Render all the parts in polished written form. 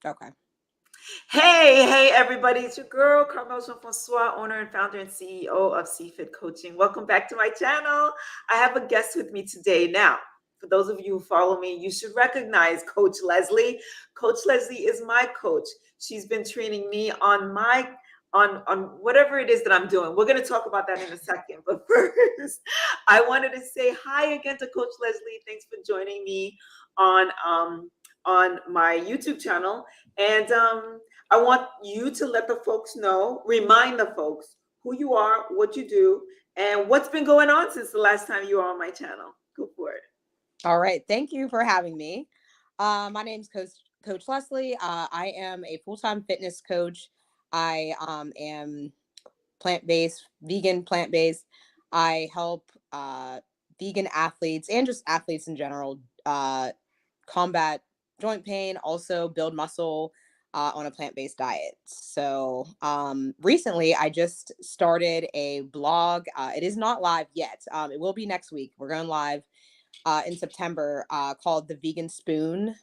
Okay. Hey, everybody. It's your girl, Carmel Jean-Francois, owner and founder and CEO of CFIT Coaching. Welcome back to my channel. I have a guest with me today. Now, for those of you who follow me, you should recognize Coach Leslie. Coach Leslie is my coach. She's been training me on on whatever it is that I'm doing. We're going to talk about that in a second. But first, I wanted to say hi again to Coach Leslie. Thanks for joining me on on my YouTube channel. And I want you to let the folks know, remind the folks who you are, what you do, and what's been going on since the last time you were on my channel. Go for it. All right. Thank you for having me. My name's Coach Leslie. I am a full-time fitness coach. I am plant-based, vegan, plant-based. I help vegan athletes and just athletes in general combat joint pain, also build muscle on a plant-based diet. So recently, I just started a blog. It is not live yet. It will be next week. We're going live in September, called The Vegan Spoon.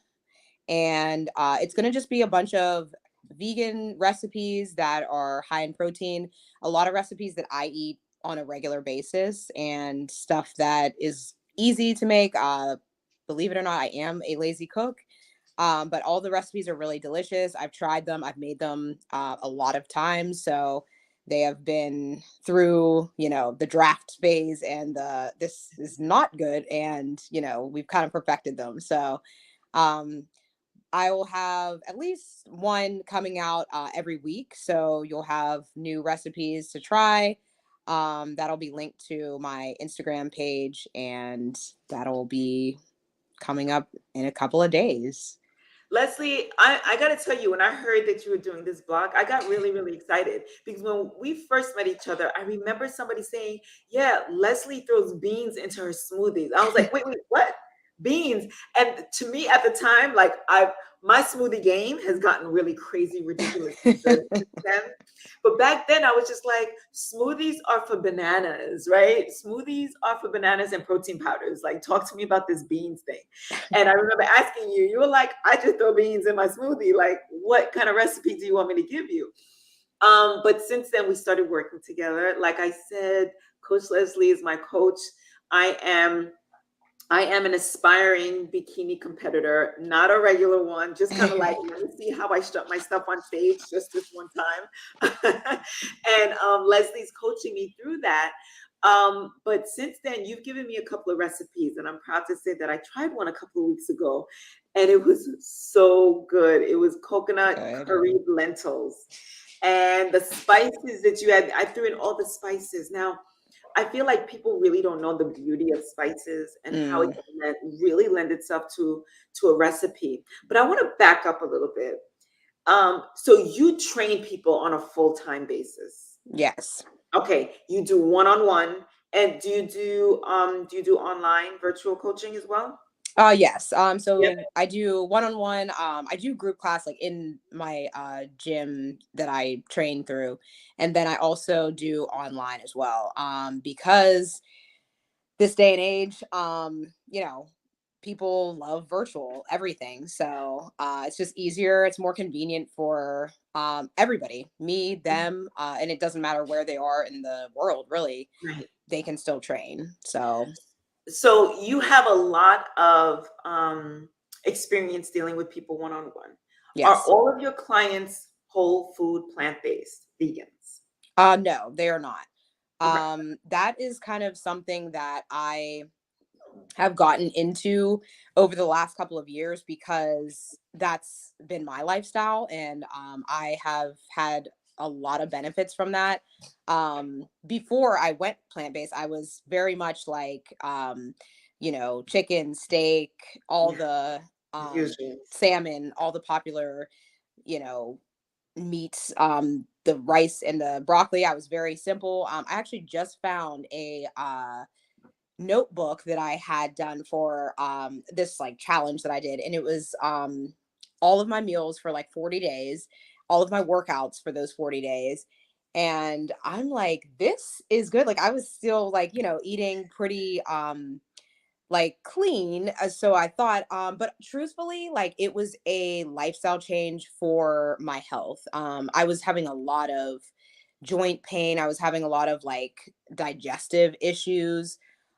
And it's going to just be a bunch of vegan recipes that are high in protein, a lot of recipes that I eat on a regular basis, and stuff that is easy to make. Believe it or not, I am a lazy cook. But all the recipes are really delicious. I've tried them, I've made them a lot of times. So they have been through, the draft phase, and this is not good. And, we've kind of perfected them. So um, I will have at least one coming out every week. So you'll have new recipes to try. That'll be linked to my Instagram page, and that'll be coming up in a couple of days. Leslie, I got to tell you, when I heard that you were doing this blog, I got really, really excited because when we first met each other, I remember somebody saying, yeah, Leslie throws beans into her smoothies. I was like, wait, what? Beans. And to me at the time, like my smoothie game has gotten really crazy, ridiculously good since then. But back then I was just like, smoothies are for bananas, right? Smoothies are for bananas and protein powders. Like, talk to me about this beans thing. And I remember asking you, you were like, I just throw beans in my smoothie. Like, what kind of recipe do you want me to give you? But since then, we started working together. Like I said, Coach Leslie is my coach. I am I am an aspiring bikini competitor, not a regular one, just kind of like, let me see how I strut my stuff on stage just this one time. And Leslie's coaching me through that. But since then, you've given me a couple of recipes, and I'm proud to say that I tried one a couple of weeks ago, and it was so good. It was coconut Good. curried lentils. And the spices that you had, I threw in all the spices. Now, I feel like people really don't know the beauty of spices and how it Mm, can really lend itself to a recipe. But I want to back up a little bit. So you train people on a full-time basis. yes. Okay, you do one-on-one, and do you do online virtual coaching as well? Yes. Yep. So I do one-on-one. I do group class like in my gym that I train through. And then I also do online as well. Because this day and age, people love virtual everything. So it's just easier, it's more convenient for everybody, me, them, and it doesn't matter where they are in the world, really, Right. they can still train. So So you have a lot of experience dealing with people one-on-one. Are yes. all of your clients whole food, plant-based, vegans? No, they are not. Okay. That is kind of something that I have gotten into over the last couple of years because that's been my lifestyle, and I have had a lot of benefits from that. Before I went plant-based, I was very much like, chicken, steak, all Yeah, the as um, usual. salmon, all the popular, you know, meats, the rice and the broccoli. I was very simple. I actually just found a notebook that I had done for this like challenge that I did, and it was all of my meals for like 40 days, all of my workouts for those 40 days. And I'm like, this is good. Like I was still like, eating pretty like clean. So I thought, but truthfully, like it was a lifestyle change for my health. I was having a lot of joint pain. I was having a lot of like digestive issues.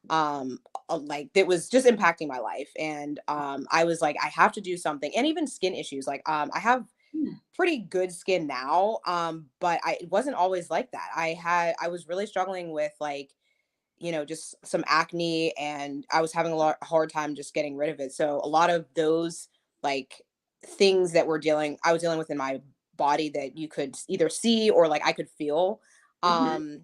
Like that was just impacting my life. And I was like, I have to do something. And even skin issues. Like I have Mm. pretty good skin now. But it wasn't always like that. I was really struggling with like, just some acne, and I was having a lot hard time just getting rid of it. So a lot of those like things that I was dealing with in my body that you could either see or like I could feel, Mhm. um,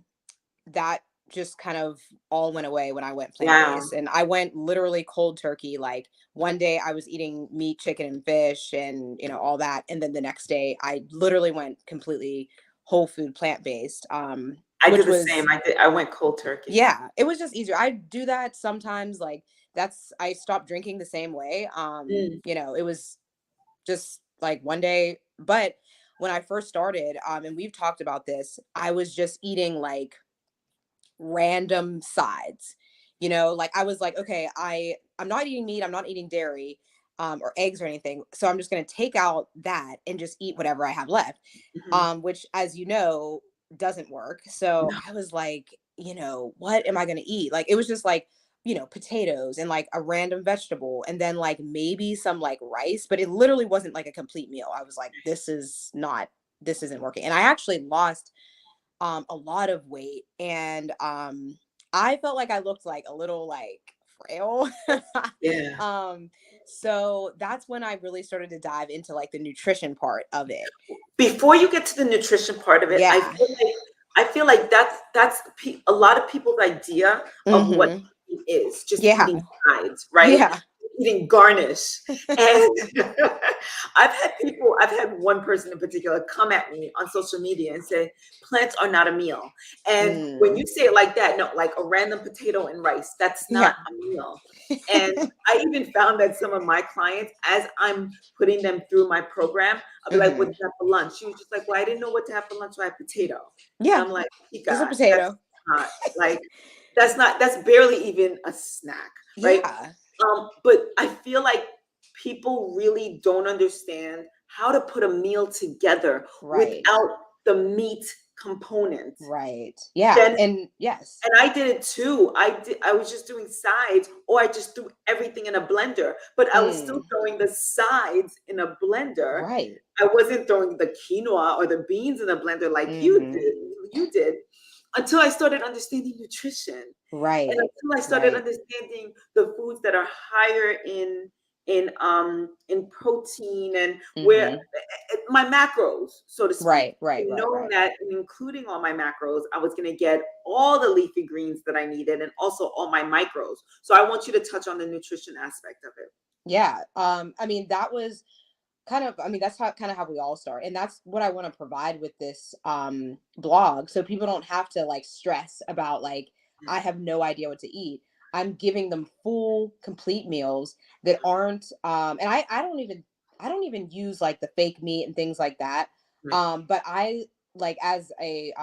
that just kind of all went away when I went Wow. plant-based. And I went literally cold turkey. Like one day I was eating meat, chicken, and fish and all that. And then the next day I literally went completely whole food plant-based. I Which did the same. was I went cold turkey. yeah, it was just easier. I do that sometimes, like, I stopped drinking the same way. Mm. It was just like one day, but when I first started, and we've talked about this, I was just eating like random sides. Like I was like, okay, I'm not eating meat, I'm not eating dairy, or eggs or anything. So I'm just gonna take out that and just eat whatever I have left. Mhm. Which, as you know, doesn't work. So No. I was like, what am I gonna eat? Like it was just like, potatoes and like a random vegetable and then like maybe some like rice, but it literally wasn't like a complete meal. I was like, this isn't working. And I actually lost a lot of weight, and I felt like I looked like a little like frail. Yeah. um so that's when I really started to dive into like the nutrition part of it. Before you get to the nutrition part of it, Yeah. I feel like a lot of people's idea of what Mhm. eating is just Yeah. eating sides, right? Yeah. Eating garnish. And I've had one person in particular come at me on social media and say, plants are not a meal. And when Mm. you say it like that, no, like a random potato and rice, that's Yeah. not a meal. And I even found that some of my clients, as I'm putting them through my program, I'll be like, "What Mhm. did you have for lunch?" She was just like, "Well, I didn't know what to have for lunch, so I had potato." And Yeah. I'm like, Just a "God, that's potato. not like that's barely even a snack, right?" Yeah. But I feel like people really don't understand how to put a meal together Right. without the meat component. Right. Yeah. Then And yes. and I did it too. I was just doing sides, or I just threw everything in a blender, but I was still Mm. throwing the sides in a blender. Right. I wasn't throwing the quinoa or the beans in a blender like Mhm. you did, until I started understanding nutrition. And Right. until I started Right. understanding the foods that are higher in protein and where Mhm. my macros, so to speak. Right. Right. And Right. knowing Right. that in including all my macros, I was going to get all the leafy greens that I needed and also all my micros. So I want you to touch on the nutrition aspect of it. Yeah. I mean, that was that's how kind of how we all start. And that's what I want to provide with this blog. So people don't have to like stress about like, I have no idea what to eat. I'm giving them full, complete meals that aren't and I don't even use like the fake meat and things like that. Right. But I like as a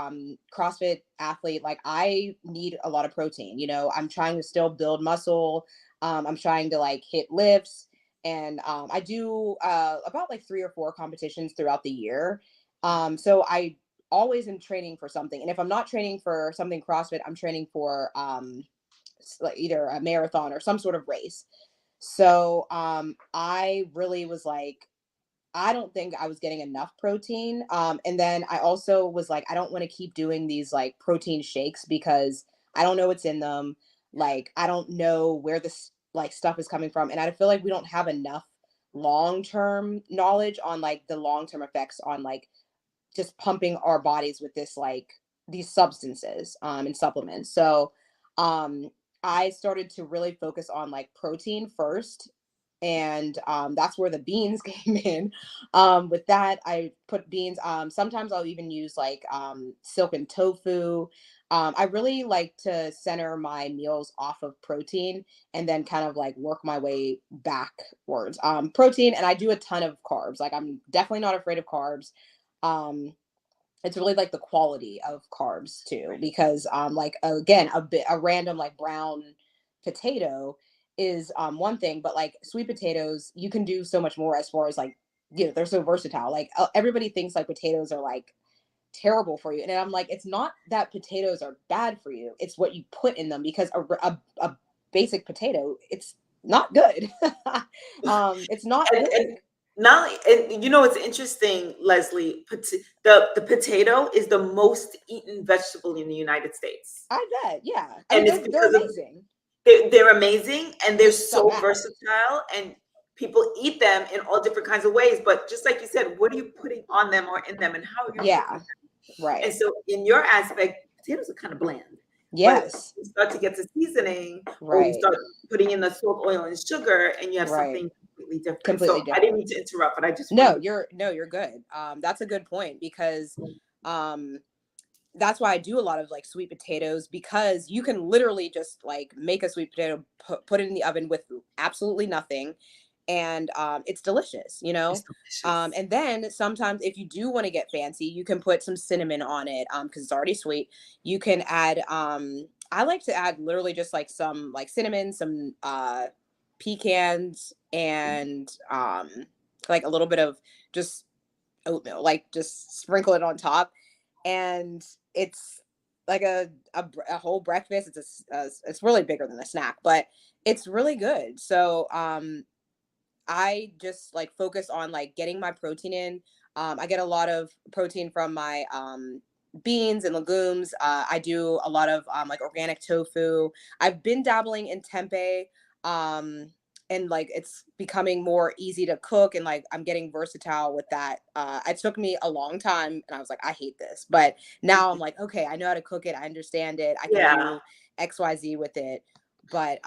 CrossFit athlete, like I need a lot of protein. I'm trying to still build muscle. I'm trying to like hit lifts, and I do about like 3 or 4 competitions throughout the year. So I always am training for something, and if I'm not training for something CrossFit, I'm training for like either a marathon or some sort of race. So I really was like, I don't think I was getting enough protein. And then I also was like, I don't want to keep doing these like protein shakes because I don't know what's in them. Like, I don't know where this like stuff is coming from. And I feel like we don't have enough long-term knowledge on like the long-term effects on like just pumping our bodies with this like these substances and supplements. So um I started to really focus on like protein first, and that's where the beans came in. With that, I put beans. Sometimes I'll even use like silken tofu. I really like to center my meals off of protein and then kind of like work my way backwards. Protein, and I do a ton of carbs. Like I'm definitely not afraid of carbs. Um, it's really like the quality of carbs too, because like again, a random like brown potato is one thing, but like sweet potatoes, you can do so much more as far as like, they're so versatile. Like everybody thinks like potatoes are like terrible for you. And I'm like, it's not that potatoes are bad for you. It's what you put in them, because a basic potato, it's not good. It's not And good. not, and you know, it's interesting, Leslie. The potato is the most eaten vegetable in the United States, I bet. Yeah. I mean, and it's they're because of amazing. they're amazing and they're They're just so so bad. versatile, and people eat them in all different kinds of ways. But just like you said, what are you putting on them or in them, and how are you cooking Yeah. them? And Right. so, in your aspect, potatoes are kind of bland, but Yes. you start to get to seasoning, or you Right. start putting in the salt, oil, and sugar, and you have Right. something completely different. Completely So I didn't different. mean to interrupt, but I just wanted No, to. you're good. That's a good point, because um that's why I do a lot of like sweet potatoes, because you can literally just like make a sweet potato, put it in the oven with absolutely nothing, and it's delicious, It's delicious. and then sometimes if you do want to get fancy, you can put some cinnamon on it, because it's already sweet. You can add I like to add literally just like some like cinnamon, some pecans, and like a little bit of just oatmeal, like just sprinkle it on top, and it's like a whole breakfast. It's really bigger than a snack, but it's really good. So I just like focus on like getting my protein in. I get a lot of protein from my beans and legumes. I do a lot of like organic tofu. I've been dabbling in tempeh. Um, and like it's becoming more easy to cook, and like I'm getting versatile with that. It took me a long time, and I was like, I hate this, but now I'm like, okay, I know how to cook it. I understand it. I can Yeah. do XYZ with it. But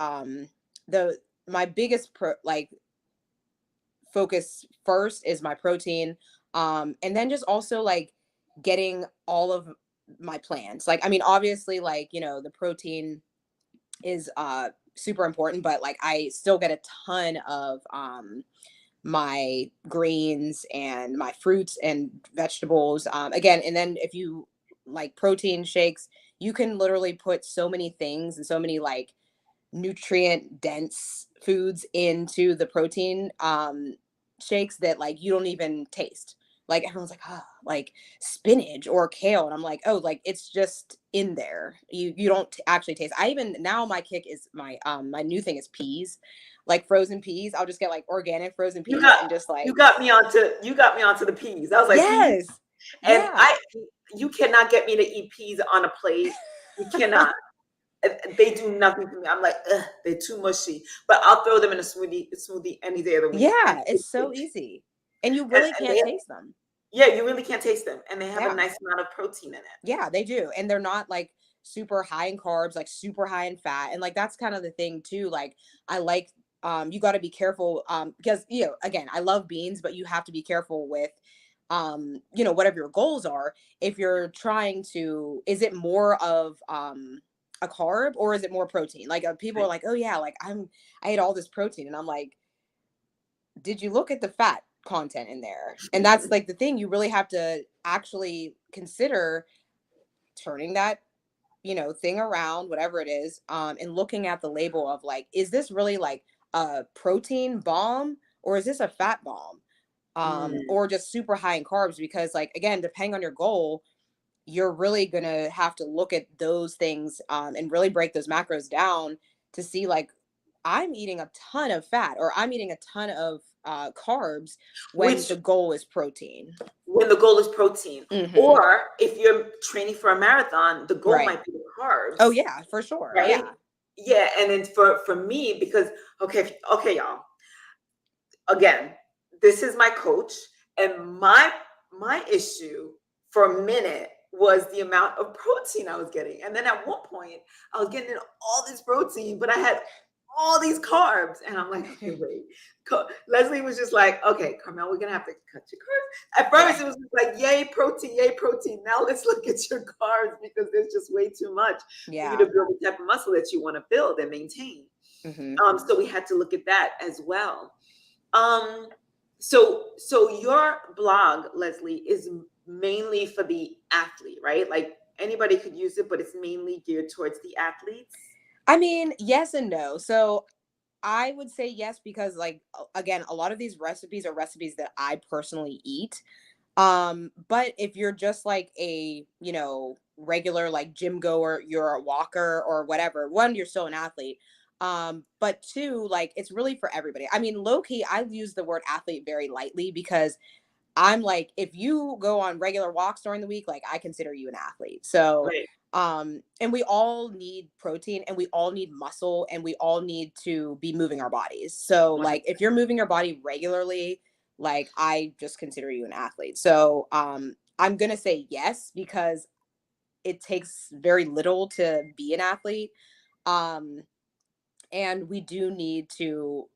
the my biggest like focus first is my protein, and then just also like getting all of my plants. Like, I mean, obviously, like, the protein is super important, but like I still get a ton of my greens and my fruits and vegetables, again. And then if you like protein shakes, you can literally put so many things and so many like nutrient dense foods into the protein shakes that like you don't even taste. Like everyone's like, oh, like spinach or kale, and I'm like, oh, like it's just in there. You don't actually taste. I even now my kick is my new thing is peas, like frozen peas. I'll just get like organic frozen You peas got and just you like, got me onto you got me onto the peas. I was like, peas, yes, and yeah. you cannot get me to eat peas on a plate. You cannot. They do nothing for me. I'm like, ugh, they're too mushy. But I'll throw them in a smoothie any day of the week. And Yeah, it's so easy, and you and, really and can't they, taste them. yeah, you really can't taste them, and they have a Yeah. nice amount of protein in it. Yeah, they do. And they're not like super high in carbs, like super high in fat. And like that's kind of the thing too. Like I like you got to be careful because again, I love beans, but you have to be careful with whatever your goals are. If you're trying to, is it more of a carb, or is it more protein? Like people are Right. like, "Oh yeah, like I ate all this protein." And I'm like, "Did you look at the fat content in there?" And that's like the thing, you really have to actually consider turning that thing around, whatever it is, and looking at the label of like, is this really like a protein bomb, or is this a fat bomb, Mm. or just super high in carbs? Because like again, depending on your goal, you're really gonna have to look at those things, and really break those macros down to see like, I'm eating a ton of fat, or I'm eating a ton of carbs when Which, the goal is protein. when the goal is protein, Hmm. or if you're training for a marathon, the goal Right. might be the Oh carbs, yeah, for sure. right? Yeah. Yeah, and then for me, because okay, y'all. Again, this is my coach, and my issue for a minute was the amount of protein I was getting. And then at one point I was getting in all this protein, but I had all these carbs, and I'm like, okay, wait. Leslie was just like, okay, Carmel, we're gonna have to cut your carbs. At Yeah. first it was just like, yay protein, yay protein. Now let's look at your carbs, because there's just way too much for you to Yeah. build the type of muscle that you want to build and maintain. Hmm. So we had to look at that as well. um, so your blog, Leslie, is mainly for the athlete, right? Like anybody could use it, but it's mainly geared towards the athletes. I mean, yes and no. So I would say yes, because like again, a lot of these recipes are recipes that I personally eat. But if you're just like a, regular like gym goer, you're a walker or whatever, one, you're still an athlete. But two, like it's really for everybody. I mean, low key, I use the word athlete very lightly because I'm like, if you go on regular walks during the week, like I consider you an athlete. So, Right. and we all need protein and we all need muscle and we all need to be moving our bodies. So, like, if you're moving your body regularly, like I just consider you an athlete. So, I'm going to say yes because it takes very little to be an athlete. Um, and we do need to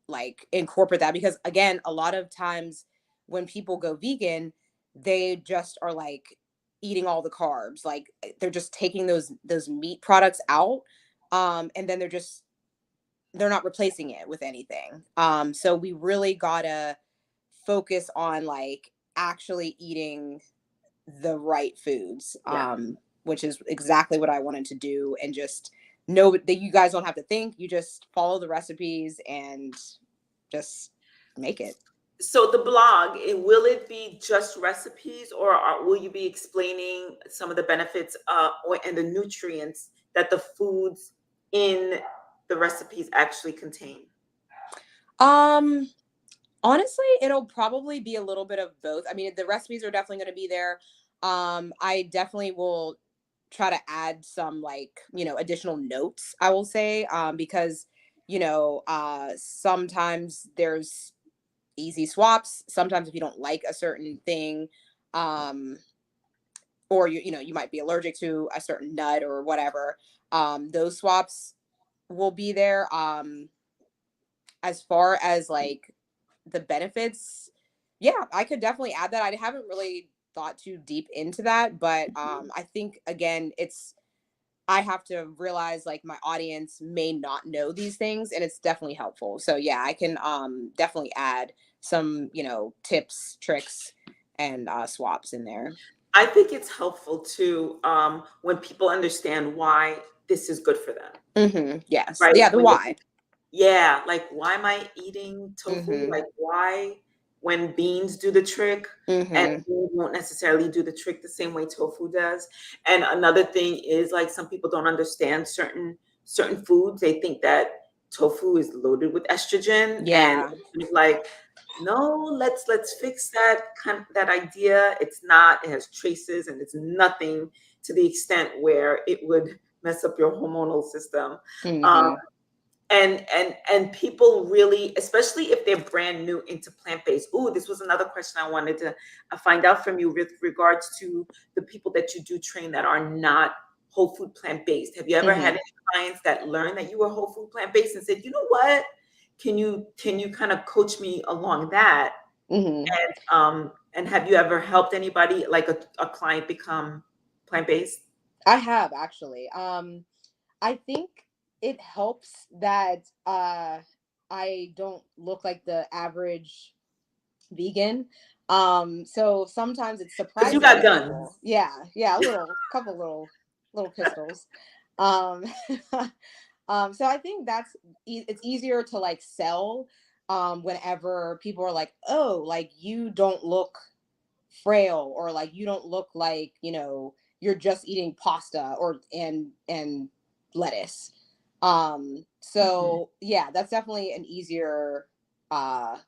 like incorporate that because again a lot of times when people go vegan they just are like eating all the carbs, like they're just taking those meat products out, and then they're not replacing it with anything, so we really gotta focus on like actually eating the right foods, Yeah. which is exactly what I wanted to do. And just know that you guys don't have to think, you just follow the recipes and just make it. So the blog, will it be just recipes, or will you be explaining some of the benefits and the nutrients that the foods in the recipes actually contain? Um, Honestly, it'll probably be a little bit of both. I mean, the recipes are definitely going to be there. I definitely will try to add some like, additional notes, I will say, because, sometimes there's easy swaps. Sometimes if you don't like a certain thing, um, or you might be allergic to a certain nut or whatever, those swaps will be there. As far as like the benefits, yeah, I could definitely add that. I haven't really thought too deep into that, but I think again, I have to realize like my audience may not know these things and it's definitely helpful. So yeah, I can definitely add some, tips, tricks and swaps in there. I think it's helpful too, when people understand why this is good for them, Yes. right? Yeah, the When they why. Yeah, like, why am I eating tofu? Mhm. Like, why, when beans do the trick, and Mhm. beans won't necessarily do the trick the same way tofu does. And another thing is, like, some people don't understand certain foods. They think that tofu is loaded with estrogen, and Yeah. it's kind of like, no, let's fix that idea. It's not. It has traces, and it's nothing to the extent where it would mess up your hormonal system. Um, Mhm. and people really, especially if they're brand new into plant-based. Oh, this was another question I wanted to find out from you with regards to the people that you do train that are not whole food plant-based. Have you ever had Mhm. any clients that learned that you were whole food plant-based and said, you know what, can you kind of coach me along that? Mhm. And have you ever helped anybody, like a client, become plant-based? I have actually. I think it helps that I don't look like the average vegan. So sometimes it's Because you surprising got to guns. people. Yeah, yeah, a little couple little pistols. Um so I think it's easier to like sell whenever people are like, "Oh, like you don't look frail or like you don't look like, you're just eating pasta or and lettuce." Mhm. So yeah, that's definitely an easier uh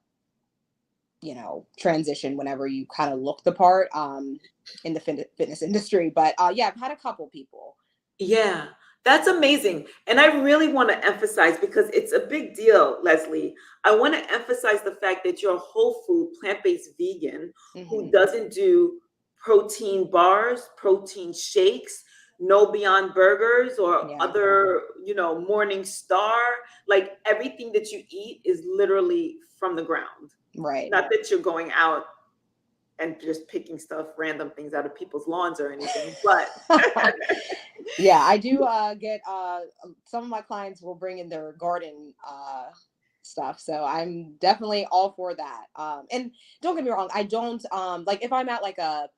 transition whenever you kind of look the part in the fitness industry. But yeah, I've had a couple people. Yeah, that's amazing. And I really want to emphasize, because it's a big deal, Leslie. I want to emphasize the fact that you're a whole food, plant-based vegan who Hmm. doesn't do protein bars, protein shakes, no Beyond Burgers or Yeah, other, Morning Star. Like, everything that you eat is literally from the ground. right. Not that you're going out and just picking stuff, random things out of people's lawns or anything, but Yeah, I do get some of my clients will bring in their garden stuff. So I'm definitely all for that. And don't get me wrong, I don't like if I'm at like a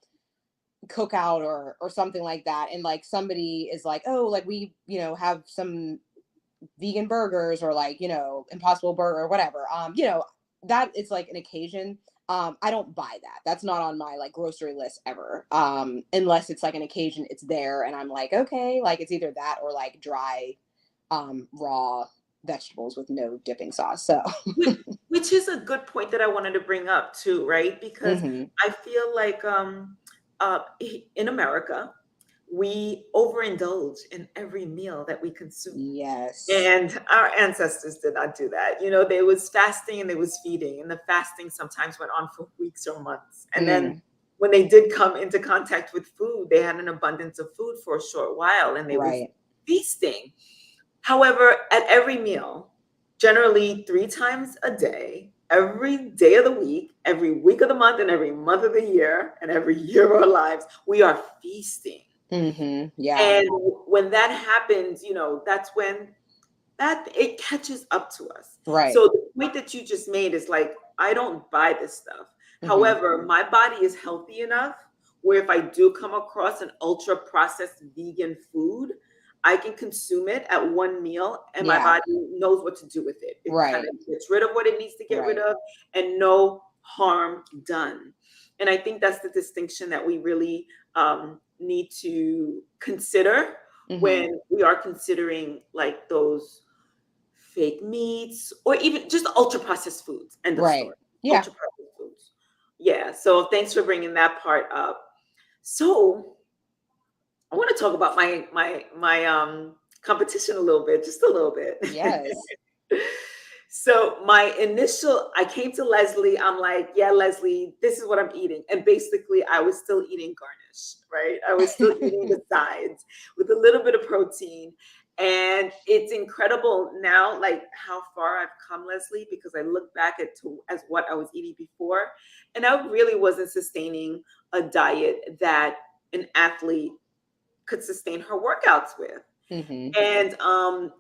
cookout or something like that and like somebody is like, "Oh, like we, have some vegan burgers or like, Impossible Burger or whatever. That it's like an occasion. I don't buy that. That's not on my like grocery list ever. Unless it's like an occasion, it's there and I'm like, okay, like it's either that or like dry, raw vegetables with no dipping sauce. So, Which is a good point that I wanted to bring up too, right? Because hmm I feel like in America, we overindulge in every meal that we consume. yes. And our ancestors did not do that. You know, there was fasting and there was feeding, and the fasting sometimes went on for weeks or months. And then Mm, when they did come into contact with food, they had an abundance of food for a short while and they were right. feasting. However, at every meal, generally 3 times a day, every day of the week, every week of the month, and every month of the year, and every year of our lives, we are feasting. Yeah. And when that happens, that's when that it catches up to us. Right. So the point that you just made is like, I don't buy this stuff. hmm However, my body is healthy enough where if I do come across an ultra processed vegan food, I can consume it at one meal and my Yeah. body knows what to do with it. It kind Right. of gets rid of what it needs to get rid Right. of and no harm done. And I think that's the distinction that we really need to consider hmm when we are considering like those fake meats or even just ultra processed foods. End of Right. story. Yeah. Ultra processed foods. Yeah. So thanks for bringing that part up. So I want to talk about my competition a little bit, just a little bit. Yes. So I came to Leslie. I'm like, yeah, Leslie, this is what I'm eating. And basically I was still eating garnish, right? I was still eating the sides with a little bit of protein. And it's incredible now, like how far I've come, Leslie, because I look back as what I was eating before. And I really wasn't sustaining a diet that an athlete could sustain her workouts with. hmm And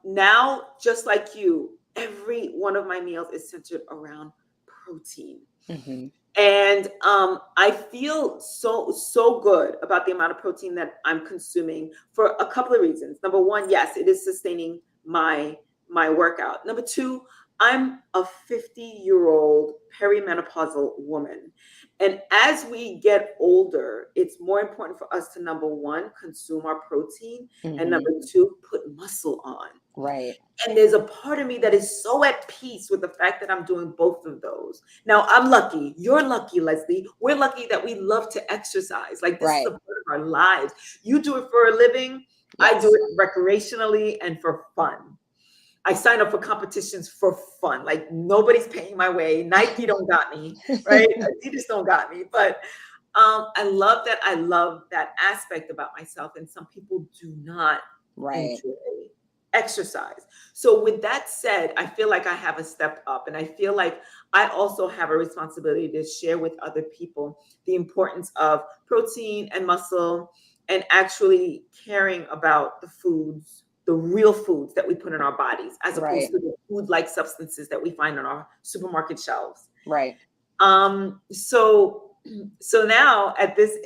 now, just like you, every one of my meals is centered around protein. hmm And I feel so good about the amount of protein that I'm consuming for a couple of reasons. Number one, yes, it is sustaining my workout. Number two, I'm a 50-year-old perimenopausal woman. And as we get older, it's more important for us to, number one, consume our protein, and hmm number two, put muscle on. Right. And there's a part of me that is so at peace with the fact that I'm doing both of those. Now, I'm lucky. You're lucky, Leslie. We're lucky that we love to exercise. Like, this is a Right. part of our lives. You do it for a living. I do Yes. it recreationally and for fun. I sign up for competitions for fun. Like, nobody's paying my way. Nike don't got me, right? Adidas don't got me. But I love that. I love that aspect about myself. And some people do not Right. enjoy exercise. So with that said, I feel like I have a step up, and I feel like I also have a responsibility to share with other people the importance of protein and muscle and actually caring about the foods, the real foods that we put in our bodies, as opposed Right. to the food-like substances that we find on our supermarket shelves. Right. So now at this,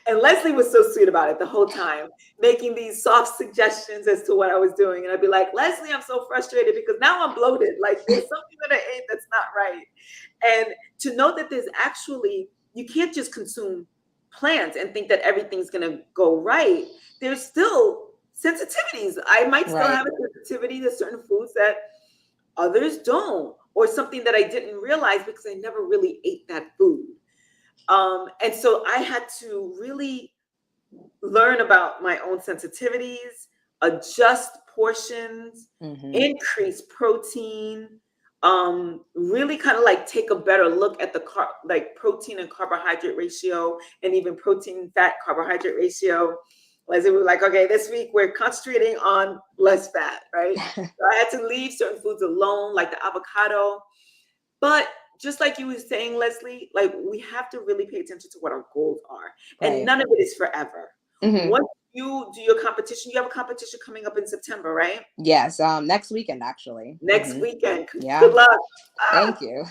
and Leslie was so sweet about it the whole time, making these soft suggestions as to what I was doing. And I'd be like, Leslie, I'm so frustrated because now I'm bloated. Like, there's something that I ate that's not right. And to know that there's actually, you can't just consume plants and think that everything's going to go right. There's still sensitivities. I might still Right. have a sensitivity to certain foods that others don't, or something that I didn't realize because I never really ate that food. And so I had to really learn about my own sensitivities, adjust portions, hmm increase protein, really kind of like take a better look at the like protein and carbohydrate ratio, and even protein fat carbohydrate ratio. Leslie was like, okay, this week we're concentrating on less fat, right? So I had to leave certain foods alone, like the avocado. But just like you were saying, Leslie, like we have to really pay attention to what our goals are. And Right. none of it is forever. hmm Once you do your competition, you have a competition coming up in September, right? Yes. Next weekend, actually. Next weekend. Yeah. Good luck. Ah, Thank you.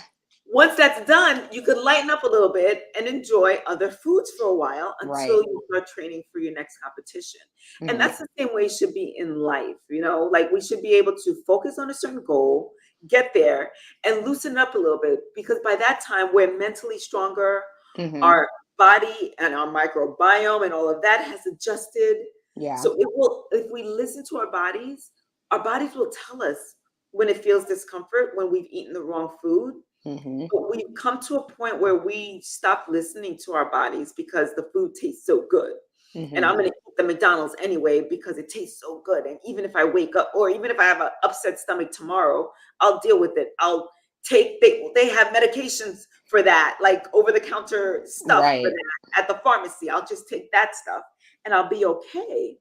Once that's done, you could lighten up a little bit and enjoy other foods for a while until Right. you start training for your next competition. And Hmm. that's the same way it should be in life. Like we should be able to focus on a certain goal, get there, and loosen up a little bit because by that time we're mentally stronger. Hmm. Our body and our microbiome and all of that has adjusted. Yeah. So it will, if we listen to our bodies will tell us when it feels discomfort, when we've eaten the wrong food. Hmm. But we've come to a point where we stop listening to our bodies because the food tastes so good. And I'm Hmm. going to eat the McDonald's anyway because it tastes so good. And even if I wake up or even if I have an upset stomach tomorrow, I'll deal with it. I'll take, they have medications for that, like over the counter stuff for Right. that at the pharmacy. I'll just take that stuff and I'll be okay.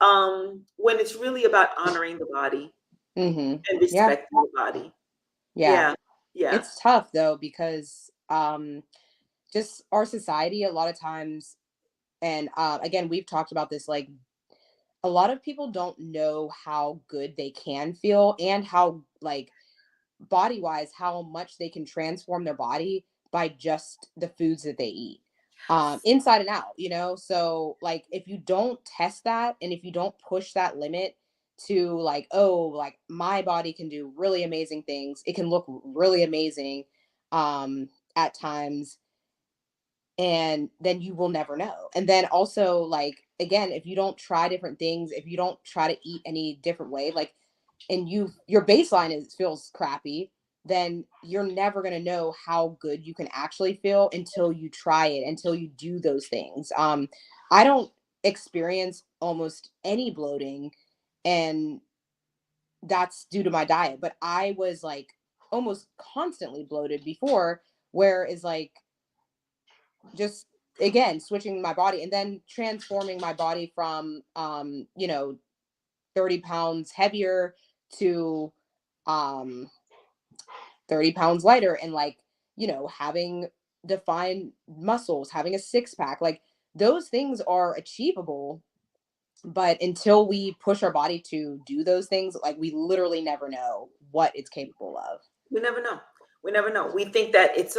When it's really about honoring the body Hmm. and Yeah. respecting the body. Yeah. Yeah. Yeah. It's tough though, because just our society a lot of times, and again, we've talked about this, like a lot of people don't know how good they can feel and how, like, body wise, how much they can transform their body by just the foods that they eat, inside and out, so like if you don't test that and if you don't push that limit to, like, oh, like my body can do really amazing things, it can look really amazing at times, and then you will never know. And then also, like, again, if you don't try different things, if you don't try to eat any different way, like, and your baseline is feels crappy, then you're never going to know how good you can actually feel until you try it, until you do those things. I don't experience almost any bloating, and that's due to my diet, but I was like almost constantly bloated before, where is like just, again, switching my body and then transforming my body from 30 pounds heavier to um 30 pounds lighter, and like, having defined muscles, having a six pack, like those things are achievable, but until we push our body to do those things, like we literally never know what it's capable of. We never know. We never know. We think that it's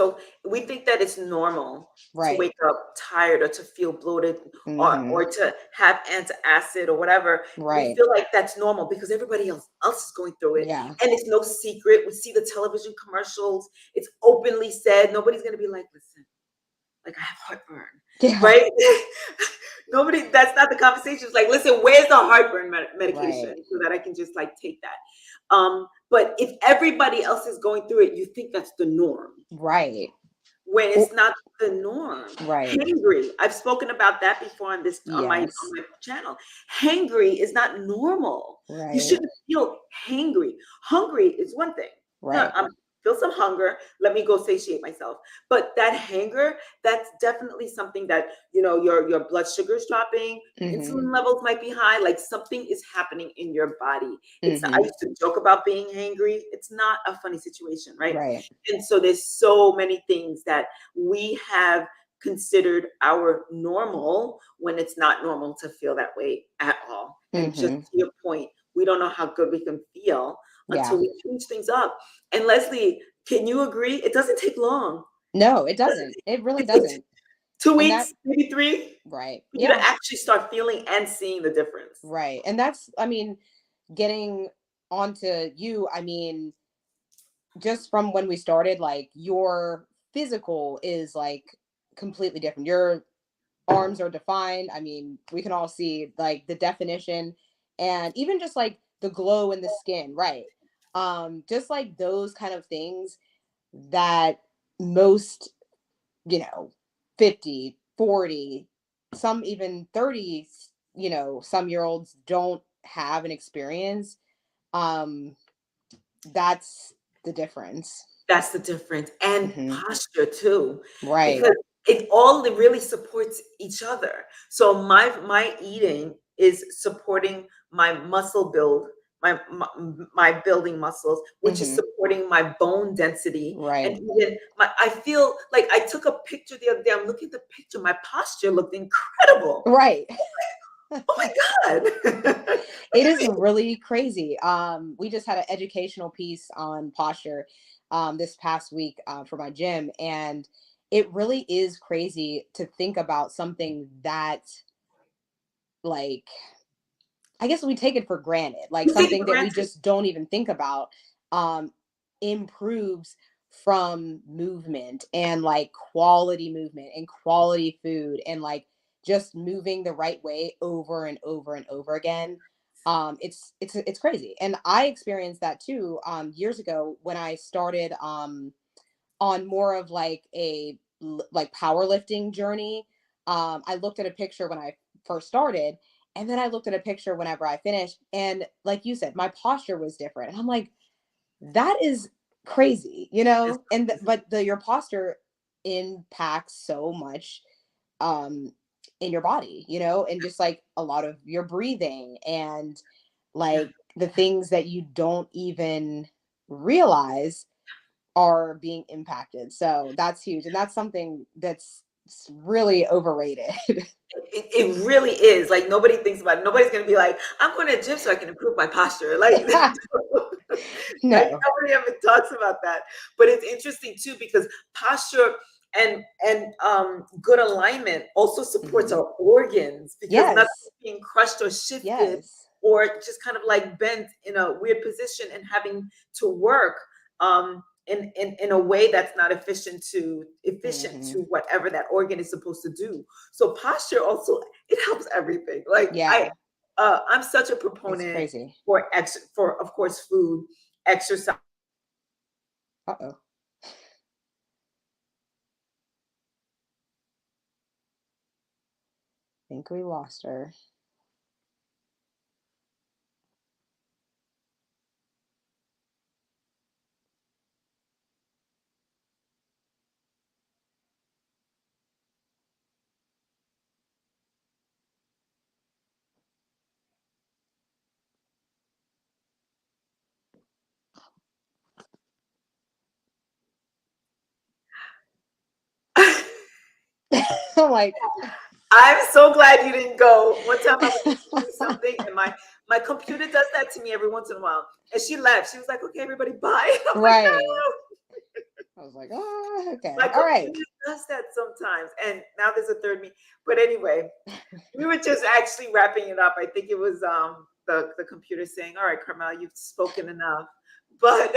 normal to Right. wake up tired or to feel bloated Hmm. or to have antacid or whatever. We Right. feel like that's normal because everybody else is going through it. Yeah. And it's no secret. We see the television commercials. It's openly said. Nobody's gonna be like, listen, like I have heartburn, Yeah. right? Nobody, that's not the conversation. It's like, listen, where's the heartburn medication Right. so that I can just like take that. But if everybody else is going through it, you think that's the norm Right. when Oh, it's not the norm. right. Hangry. I've spoken about that before on this Yes. on my channel. Hangry is not normal. You Right. shouldn't feel hangry. Hungry is one thing. Yeah, Right. I'm feel some hunger. Let me go satiate myself. But that hanger, that's definitely something that your blood sugar is dropping, Hmm. insulin levels might be high. Like something is happening in your body. It's I Hmm. used to joke about being hangry. It's not a funny situation, right? Right. And so there's so many things that we have considered our normal when it's not normal to feel that way at all. And just Hmm. to your point, we don't know how good we can feel Yeah. until we change things up. And Leslie, can you agree? It doesn't take long. No, it doesn't. It really It takes doesn't. two And that, weeks, maybe three, right. for you to Yeah. actually start feeling and seeing the difference. Right. And that's, I mean, getting onto you, I mean, just from when we started, like your physical is like completely different. Your arms are defined. I mean, we can all see like the definition, and even just like the glow in the skin, right? Just like those kind of things that most, you know, 50, 40, some even 30, some year olds don't have an experience. Um, that's the difference. That's the difference. And Hmm. posture too, Right. because it all really supports each other. So my eating is supporting my muscle build, my building muscles, which is Hmm. supporting my bone density. And Right. even I feel like I took a picture the other day. I'm looking at the picture. My posture looked incredible. Right. Oh my God. It is really crazy. We just had an educational piece on posture. this past week for my gym, and it really is crazy to think about something that, like, I guess we take it for granted, like You take it something for that we granted. just don't even think about, um, improves from movement and like quality movement and quality food and like just moving the right way over and over and over again. It's crazy, and I experienced that too years ago when I started on more of like like powerlifting journey. I looked at a picture when I first started, and then I looked at a picture whenever I finished, and like you said, my posture was different, and I'm like, that is crazy, you It's know. And crazy. but the your posture impacts so much um in your body, you know, and just like a lot of your breathing and Yeah. like the things that you don't even realize are being impacted. So that's huge. And that's something that's really overrated. It really is. Like nobody thinks about it. Nobody's gonna be like, I'm going to the gym so I can improve my posture. Like, like No. nobody ever talks about that. But it's interesting too because posture and good alignment also supports Hmm. our organs because nothing's Yes. being crushed or shifted Yes. or just kind of like bent in a weird position and having to work in a way that's not efficient to Hmm. whatever that organ is supposed to do. So posture also it helps everything. Like Yeah. I'm such a It's proponent crazy. for of course food, exercise. Uh-oh. Think we lost her. I'm like, I'm so glad you didn't go. One time I was supposed to do something, and my computer does that to me every once in a while. And she left. She was like, "Okay, everybody, bye." I'm like, right. "No." I was like, oh, My okay. All right. computer does that sometimes. And now there's a third me. But anyway, we were just actually wrapping it up. I think it was the computer saying, "All right, Carmel, you've spoken enough." But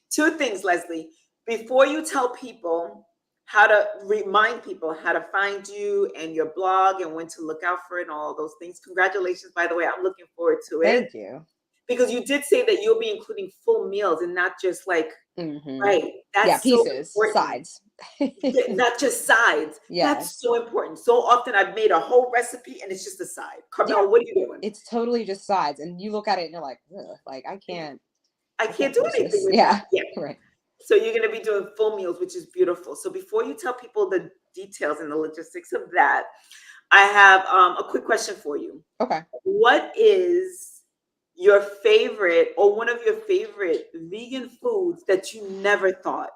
two things, Leslie. Before you tell people how to remind people how to find you and your blog and when to look out for it and all those things. Congratulations, by the way. I'm looking forward to it Thank you. because you did say that you'll be including full meals and not just like Hmm. right. Yeah, That's so pieces, important. sides. Yeah, not just sides. That's Yes. so important. So often I've made a whole recipe and it's just a side. Yeah. Carmel, what are you doing? It's totally just sides. And you look at it and you're like, ugh, like I I can't can't do finish anything this. with that. Yeah. Yeah. Right. So you're going to be doing full meals, which is beautiful. So before you tell people the details and the logistics of that, I have a quick question for you. Okay. What is your favorite or one of your favorite vegan foods that you never thought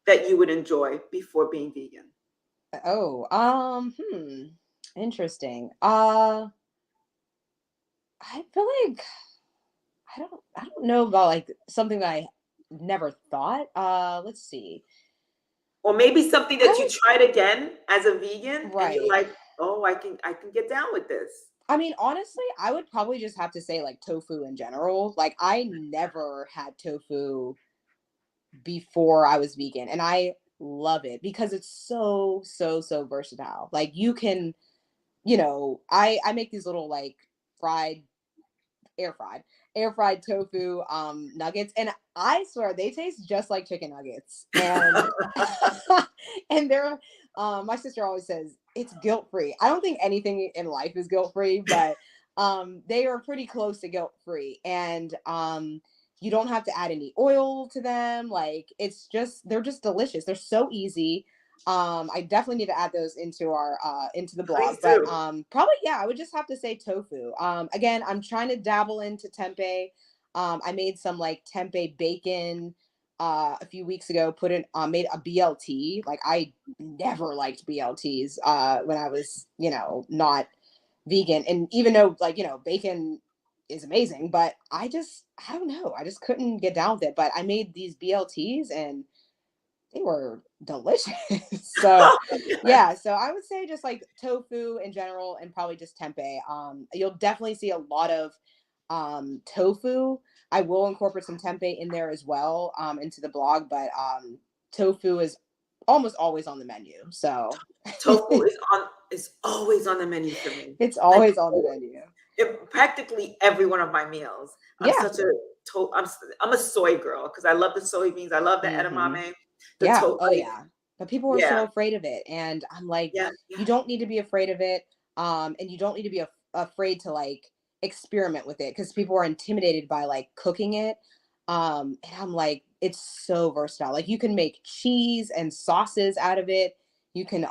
that you would enjoy before being vegan? Oh, interesting. I feel like I don't know about like something that I never thought. Let's see. Or maybe something I that you tried again as a vegan and you're right. like, "Oh, I can get down with this." I mean, honestly, I would probably just have to say like tofu in general. Like I never had tofu before I was vegan, and I love it because it's so versatile. Like you can, you know, I make these little like fried air fried air fried tofu nuggets, and I swear they taste just like chicken nuggets. And and they're my sister always says it's guilt free. I don't think anything in life is guilt free, but they are pretty close to guilt free. And you don't have to add any oil to them. Like it's just they're just delicious. They're so easy. I definitely need to add those into our into the blog. Please But do. probably yeah, I would just have to say tofu. Again, I'm trying to dabble into tempeh. I made some like tempeh bacon a few weeks ago. Put in made a BLT. Like I never liked BLTs when I was, you know, not vegan. And even though like, you know, bacon is amazing, but I don't know. I just couldn't get down with it. But I made these BLTs and they were delicious. So Oh my God. yeah, so I would say just like tofu in general and probably just tempeh. You'll definitely see a lot of tofu. I will incorporate some tempeh in there as well into the blog, but tofu is almost always on the menu. So Tofu is always on the menu for me. it's Like always on the menu. practically every one of my meals. I'm Yeah. such a I'm a soy girl because I love the soybeans. I love the Hmm. edamame, the Yeah. Oh like yeah. But people are yeah, so afraid of it. And I'm like, yeah, yeah. you don't need to be afraid of it. And you don't need to be afraid to like experiment with it because people are intimidated by like cooking it. And I'm like, it's so versatile. Like you can make cheese and sauces out of it. You can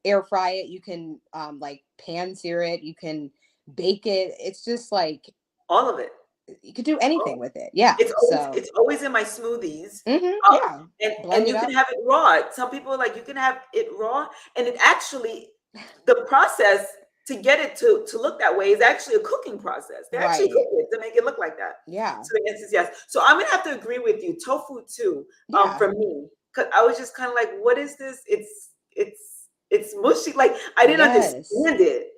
air fry it. You can like pan sear it. You can bake it. It's just like All of it. you could do Oh, anything with it. Yeah. So it's always in my smoothies. Uh, yeah. and Blend it you can up. have it raw. Some people are like you can have it raw, and it actually the process to get it to look that way is actually a cooking process. They actually cook Right. it to make it look like that. Yeah. So the answer is yes. So I'm gonna have to agree with you. Tofu too, Yeah. for me, because I was just kind of like, what is this? It's mushy. Like I didn't Yes. understand it.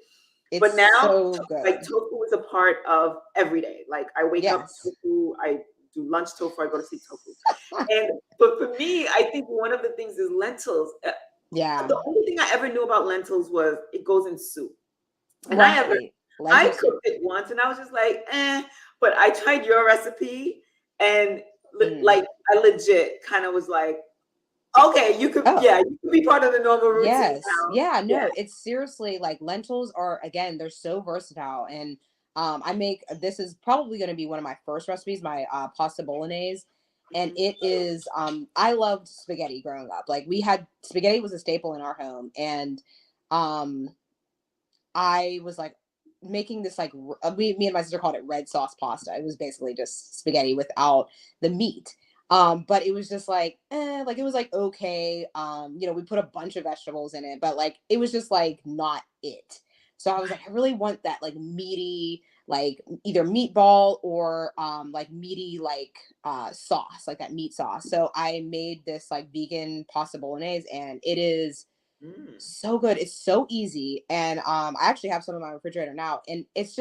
It's But now, so like good. tofu is a part of every day. Like I wake up Yes. tofu, I do lunch tofu, I go to sleep tofu. And but for me, I think one of the things is lentils. Yeah. The only thing I ever knew about lentils was it goes in soup. And Right. I Lentil soup. cooked it once and I was just like, eh. But I tried your recipe and Mm. like I legit kind of was like, okay, Oh, you could be part of the normal routine yes. now. Yeah, Yeah. no, it's seriously like lentils are again, they're so versatile. And I make this is probably going to be one of my first recipes, my pasta bolognese. And Mhm. it is I loved spaghetti growing up. Like we had spaghetti was a staple in our home and um I was like making this like me and my sister called it red sauce pasta. It was basically just spaghetti without the meat. But it was just like it was like okay. We put a bunch of vegetables in it, but like it was just like not it. So I was like, I really want that like meaty, like either meatball or like meaty like sauce, like that meat sauce. So I made this like vegan pasta bolognese and it is Mm. so good. It's so easy. And I actually have some in my refrigerator now. And it's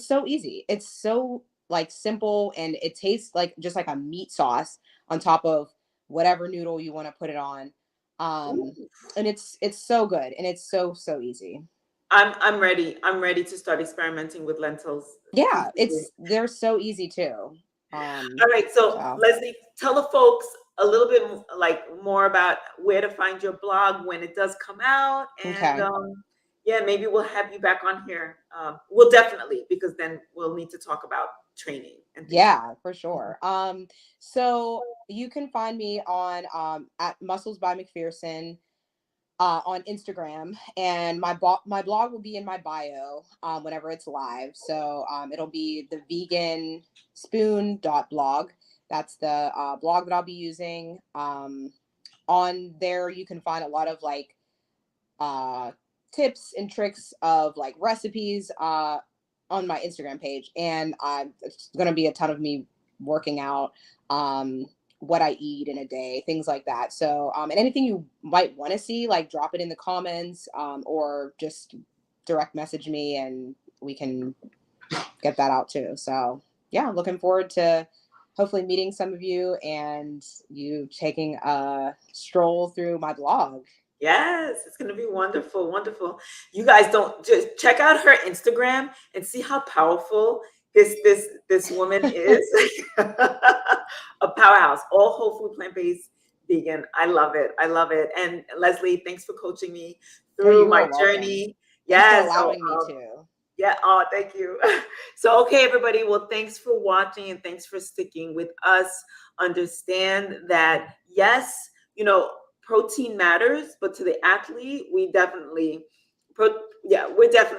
so easy. It's so like simple and it tastes like just like a meat sauce on top of whatever noodle you want to put it on. Um Ooh. and it's so good and it's so easy. I'm ready. I'm ready to start experimenting with lentils Yeah, completely. they're so easy too. All right, so So Leslie, tell the folks a little bit like more about where to find your blog when it does come out, and okay. yeah, maybe we'll have you back on here. We'll definitely because then we'll need to talk about training and things like Yeah, for sure. So you can find me on at Muscles by McPherson on Instagram, and my blog will be in my bio whenever it's live. So it'll be the vegan spoon dot blog. That's the blog that I'll be using. On there, you can find a lot of like uh, tips and tricks of like recipes on my Instagram page, and it's gonna be a ton of me working out. What I eat in a day, things like that. So, and anything you might want to see, like drop it in the comments, or just direct message me and we can get that out too. So, yeah, looking forward to hopefully meeting some of you and you taking a stroll through my blog. Yes, it's going to be wonderful, wonderful. You guys don't just check out her Instagram and see how powerful this woman is. A powerhouse, all whole food, plant-based, vegan. I love it. I love it. And Leslie, thanks for coaching me Oh, through you my are welcome. journey. Thanks for Yes. So, allowing me to. yeah. Oh, thank you. So, okay, everybody. Well, thanks for watching and thanks for sticking with us. Understand that, yes, you know, protein matters, but to the athlete, we're definitely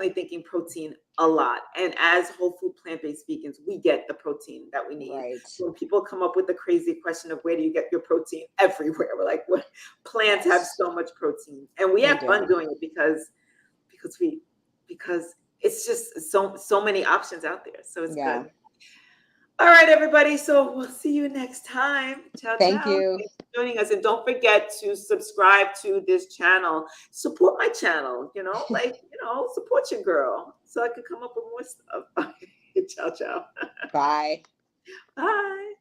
thinking protein a lot. And as whole food plant-based vegans, we get the protein that we need. Right. When people come up with the crazy question of where do you get your protein everywhere, we're like, what? Plants have Yes, so much protein, and we they have fun do. doing it because we because it's just so many options out there. So it's Yeah. good. All right, everybody. So we'll see you next time. Ciao, Thank ciao. you. Thanks for joining us. And don't forget to subscribe to this channel. Support my channel, support your girl so I can come up with more stuff. Ciao, ciao. Bye. Bye.